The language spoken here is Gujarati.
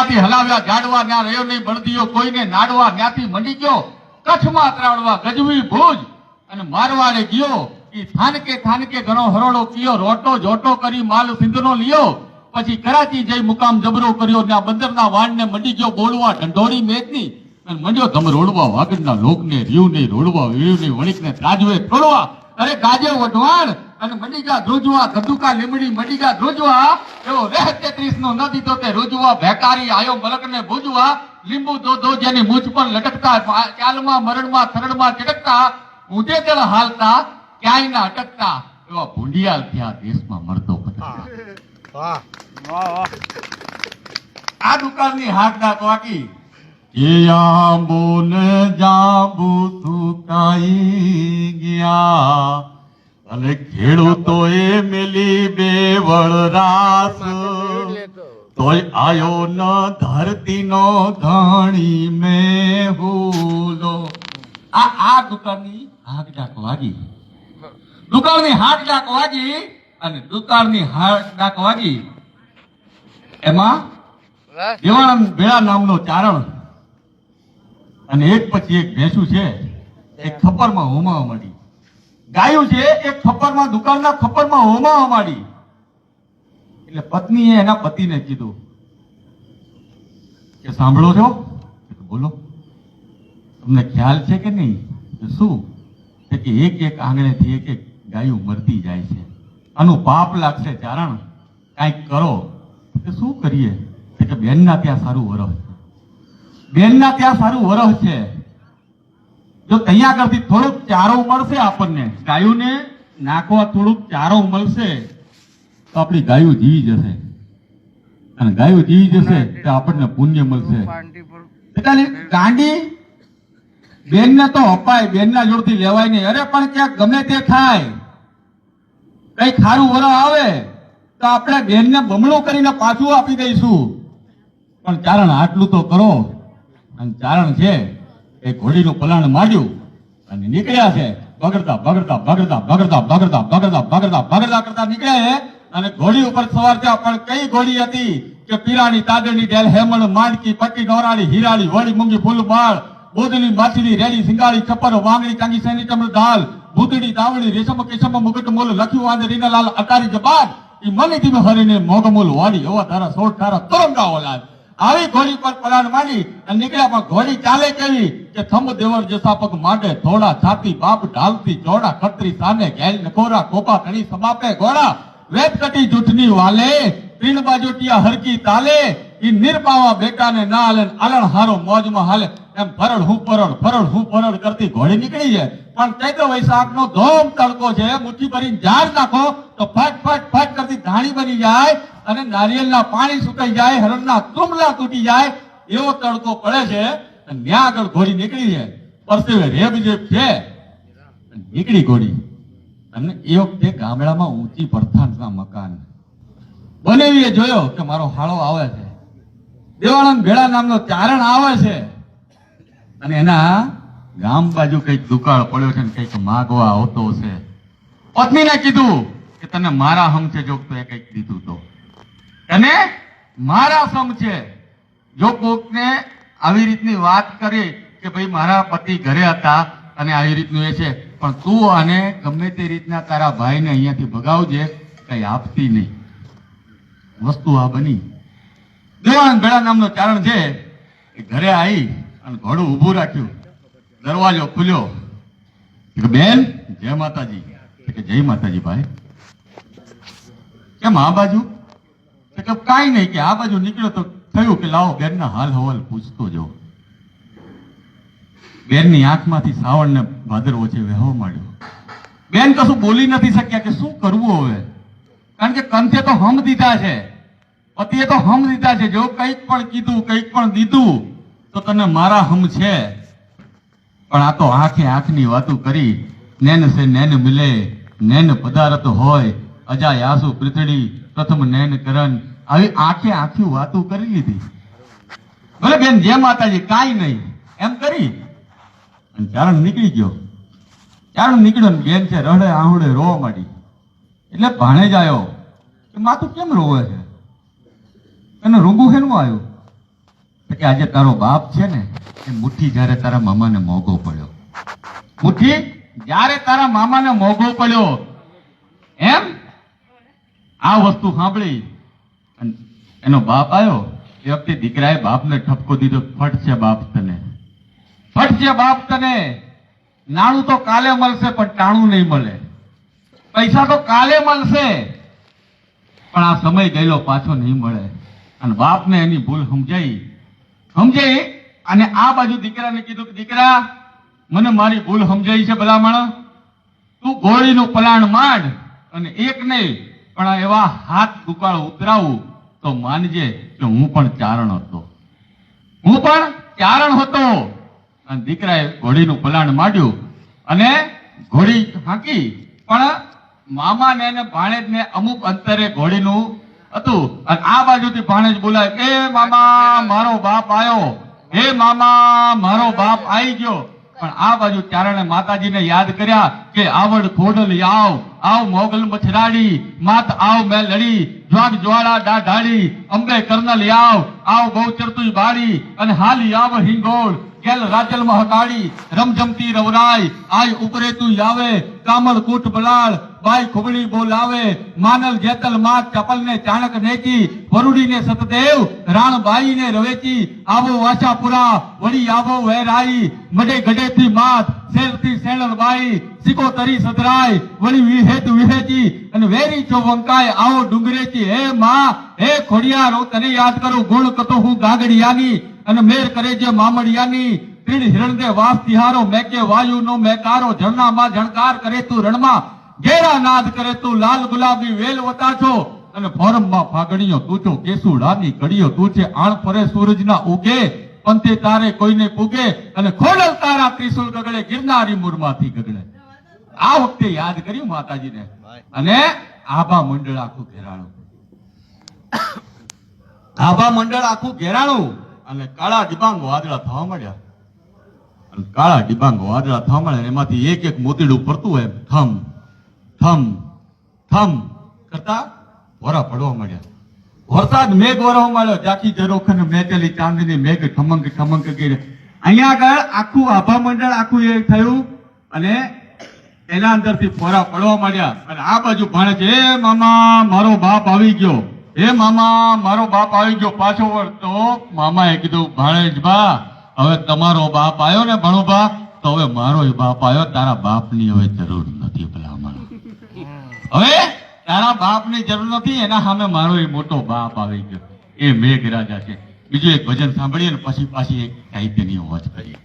ત્યાંથી હલાવ્યા જાડવા, ત્યાં રહ્યો નહીં બળદીઓ કોઈને નાડવા, ત્યાંથી મંડી ગયો કચ્છમાં ત્રાડવા ગજવી ભુજ, અને મારવાડે ગયો ઈ થાનકે ઘણો હરોડો કયો, રોટો જોટો કરી માલ સિંધનો લિયો, પછી કરાચી જઈ મુકામ જબરો કર્યો, ત્યાં બંદરના વાણને મંડી ગયો બોલવા ઢંઢોળી મેદની, અને મંડ્યો ધમ રોડવા વાગડના લોકને રીવ નહીં રોડવા વીવ નહીં વણિકને ત્રાજવે તોડવા, અરે ગાજે વઢવાણ અને મંડી ગયા ધ્રુજવા, ધંધુકા લીમડી મંડી ગયા ધ્રુજવા, એવો રેહ 33 નો ન દીધો તે રૂજવા, ભેકારી આયો મલકને ભૂજવા, લીંબુ દો જેની મૂછ પર લટકતા, ચાલમાં મરણમાં થરણમાં ચટકતા, ઊંધે તેલ હાલતા ક્યાંય ના અટકતા, એવા ભૂંડિયાલ થયા દેશમાં મરતો ભટકતા. આ દુકાનની હાથ દાંત વાકી એ આંબો ને જાંબુ થૂકાઈ ગયા, અને ખેડૂતોએ મેલી બેવળ રાસ, તોય આયો ન ધરતીનો ધણી મેહુલો. આ દુકાનની હાક ડાક વાગી, દુકાનની હાક ડાક વાગી, અને દુકાનની હાક ડાક વાગી એમાં દેવાનંદ ભેળા નામનો ચારણ અને એક પછી એક ભેંસું છે એક ખપ્પરમાં હોમાવા માંડી, ગાયું છે એક ખપ્પરમાં, દુકાનના ખપ્પરમાં હોમાવા માંડી. એટલે પત્નીએ એના પતિને કીધું કે સાંભળો છો? બોલો, તમને ખ્યાલ છે કે નહીં? શું? કે એક આંગણેથી એક ગાયું મરતી જાય છે, આનું પાપ લાગશે ચારણ, કાંઈક કરો. કે શું કરીએ? કે બેનના ત્યાં સારું વરસ છે, બેનના ત્યાં સારું વરસ છે, જો ત્યાં કરતી થોડુંક ચારો મળશે આપણને, ગાયુંને નાખવા થોડુંક ચારો મળશે તો આપણી ગાયું જીવી જશે, અને ગાયું જીવી જશે તો આપણને પુણ્ય મળશે. એટલે ગાંડી બેનને તો અપાય, બેનના જોડથી લેવાય નહીં. અરે પણ ક્યાંક ગમે તે થાય, કઈ ખારું વરસ આવે તો આપણે બેનને બમણું કરીને પાછું આપી દઈશું, પણ ચારણ આટલું તો કરો. અને ચારણ છે એ ઘોડીનું પલાણ માંડ્યું અને નીકળ્યા છે, બગડતા કરતા નીકળ્યા છે, અને ઘોડી ઉપર સવાર થયા. પણ કઈ ઘોડી હતી? કે પીરાની તાદરની ઢેલ હેમણ માંડકી પટ્ટી નોરાળી હીરાળી વળી મૂંગી ફૂલ બાળ બોદલી માછલી રેડી સિંગાળી ચપ્પર વાંગડી કાંગી સૈની ચમર ધાલ ભૂતડી દાવડી રેશમ કેશમ મુગટ મોલ લખ્યું વાંદે રીના લાલ અટારી જબાન ઈ મની ધીમે હરીને મોગમૂલ વાડી એવા તારા સોટ તારા તરંગા ઓલાદ. આવી ઘોડી પર પલાણ માંડી અને નીકળ્યા. પણ ઘોડી ચાલે કેવી? કે થંભ દેવર જસા પગ માંડે થોડા છાતી બાપ ઢાલતી ચોડા ખતરી સાને ઘેલ નકોરા કોપા ઘણી સમાપે ઘોડા વેત કટી જૂઠની વાલે ત્રણ બાજોટિયા હરકી તાલે ઈ નિર્પાવા બેટાને ના હાલે આલણ હારો મોજમાં હાલે. એમ ફરડ હું પરડ કરતી ઘોડી નીકળી જાય. પણ ચૈત્ર વૈશાખ નો ધોમ તડકો છે, મુઠ્ઠી ભરીને ઝાડ નાખો તો ફટ કરતી ધાણી બની જાય અને નારિયેળના પાણી સુકાઈ જાય, હરણના તુંબલા તૂટી જાય, એવો તડકો પડે છે. અને ત્યાં આગળ ઘોડી નીકળી જાય, પરસેવે રેબ જેબ છે, નીકળી ઘોડી. અને એ વખતે ગામડામાં ઊંચી પરથાણના મકાન બનેવીએ જોયો કે મારો હાળો આવે છે, દેવાનંદ ભેળા નામનો ચારણ આવે છે, અને એના ગામ બાજુ કઈક દુકાળ પડ્યો છે ને કઈક માગવા આવતો છે. પત્નીને કીધું કે તને મારા હમ છે, જો તો એ કઈક દીધું તો તને મારા સમ છે. જો કોકને આવી રીતની વાત કરી કે ભાઈ મારા પતિ ઘરે હતા અને આવી રીતનું એ છે, પણ તું આને ગમે તે રીતના તારા ભાઈને અહીંયાથી ભગાવજે, કઈ આપતી નહીં. વસ્તુ આ બની. દેવાનંદ ભેળા નામનો ચારણ છે એ ઘરે આવી અને ઘોડું ઊભું રાખ્યું, દરવાજો ખુલ્યો. બેન જય માતાજી. કે જય માતાજી ભાઈ. કેમ આ બાજુ? કે કાંઈ નહીં, કે આ બાજુ નીકળ્યો તો થયું કે લાવો બેનના હાલ હવાલ પૂછતો જાઉં. બેનની આંખમાંથી શ્રાવણ ને ભાદરવો છે વહેવા માંડ્યો. બેન કશું બોલી નથી શક્યા કે શું કરવું હવે, કારણ કે કંથે તો હમ દીધા છે, પતિએ તો હમ દીધા છે. જો કંઈક પણ કીધું કંઈક પણ દીધું તો તને મારા હમ છે, પણ આ તો આંખે આંખની વાતો કરી. નેન સે નેન મિલે નેન પદાર્થ હોય અજાય આસુ પૃથડી પ્રથમ નેન કરન. આવી આંખે આંખી વાતો કરી લીધી. ભલે બેન જય માતાજી કાંઈ નહીં એમ કરી અને ચારણ નીકળી ગયો. ચારણ નીકળ્યો ને બેન છે રડે આહુડે રોવા માંડી. એટલે ભાણેજ આવ્યો કે માતું કેમ રોવે છે, એને રૂંગું શેનું આવ્યું? તો કે આજે તારો બાપ છે ને એ મુઠ્ઠી જ્યારે તારા મામાને મોગો પડ્યો, મુઠ્ઠી જ્યારે તારા મામાને મોગો પડ્યો એમ આ વસ્તુ સાંભળી અને એનો બાપ આવ્યો. એ વખતે દીકરાએ બાપને ઠપકો દીધો, ફટ છે બાપ તને, ફટ છે બાપ તને. નાણું તો કાલે મળશે પણ ટાણું નહીં મળે, પૈસા તો કાલે મળશે પણ આ સમય ગયેલો પાછો નહીં મળે. અને બાપને એની ભૂલ સમજાઈ અને આ બાજુ દીકરાને કીધું કે દીકરા મને મારી ભૂલ સમજાઈ છે, ભલામણ તું ગોળીનું પલાણ માંડ અને એક નહીં પણ એવા હાથ દુકાળ ઉતરાવું તો માનજે કે હું પણ ચારણ હતો, હું પણ ચારણ હતો. અને દીકરાએ ઘોડીનું પલાણ માંડ્યું અને ઘોડી હાંકી. પણ મામાને અને ભાણેજને અમુક અંતરે ઘોડીનું હતું અને આ બાજુથી ભાણેજ બોલાય, એ મામા મારો બાપ આવ્યો, હે મામા મારો બાપ આવી ગયો. પણ આ બાજુ ચારણે માતાજીને યાદ કર્યા કે આવડ ખોડલ આવ, આવ મોગલ મછરાડી, માત આવ મેં લડી, જ્વાગ જ્વાળા ડાઢાડી, અંબે કર્નલ આવ, આવ બહુચરતુઈ બાળી, અને હાલી આવ હિંગોળ, કેલ રાજલ મહકાળી, રમઝમતી રવરાય, આય ઉપરે તું આવે, કામળ કૂટ બલાળ, બાઈ ખુબડી બોલાવે, માનલ જેતલ માત ચપલ ને ચાણક નેચી, વરુડી ને સતદેવ રાણબાઈ ને રવેચી, આવો વાછાપુરા વળી આવો વહેરાઈ, મડે ગડેથી માત શેરથી શેણલ બાઈ, સિકોતરી સદરાય વળી વિહેત વિહેચી, અને વેરી છો વંકાય આવો ડુંગરેચી. હે માં હે ખોડિયાર હું તને યાદ કરું, ગુણ કતો હું ગાગડિયાની, અને મેર કરે જે મામડિયાની, ત્રીણ હિરણદે વાસ તિહારો, મેકે વાયુ નો મેકારો, ઝરણામાં ઝણકાર કરે તું રણમાં, ઘેરા નાદ કરે તું લાલ ગુલાબી વેલ વતા છો, અને ફોરમમાં ફાગણીઓ તું છો, કેસુડાની કડીઓ તું છે, આણ ફરે સૂરજના ઉગે, પંથે તારે કોઈને પૂગે, અને ખોડલ તારા ત્રિશુલ ગગડે, ગિરનારી મૂળમાંથી ગગડે. આ વખતે યાદ કર્યું માતાજીને અને આભા મંડળ આખું ઘેરાણું, આભા મંડળ આખું ઘેરાણું અને કાળા ડિબાંગ વાદળા થવા માંડ્યા. અને કાળા ડિબાંગ વાદળા થવા માંડ્યા, એમાંથી એક એક મોતીડું પડતું હોય થમ થમ થમ કરતા વરા પડવા માંડ્યા. વરસાદ મેઘ વરવા માંડ્યો, જાખી જરોખન મેઘેલી ચાંદની મેઘ ઠમંગ ઠમંગ ગીરે. અહીંયા આગળ આખું આભા મંડળ આખું એ થયું અને એના અંદરથી ફોરા પડવા માંડ્યા. અને આ બાજુ ભાણે છે, હે મામા મારો બાપ આવી ગયો, હે મામા મારો બાપ આવી ગયો. પાછો વળતો મામાએ કીધું, ભાણેજબા હવે તમારો બાપ આવ્યો ને ભણુભા, તો હવે મારો બાપ આવ્યો, તારા બાપની હવે જરૂર નથી. ભલામણ હવે તારા બાપની જરૂર નથી, એના સામે મારો એ મોટો બાપ આવી ગયો, એ મેઘરાજા છે. બીજું એક ભજન સાંભળીએ ને પછી પાછી એક સાહિત્યની વાત કરીએ.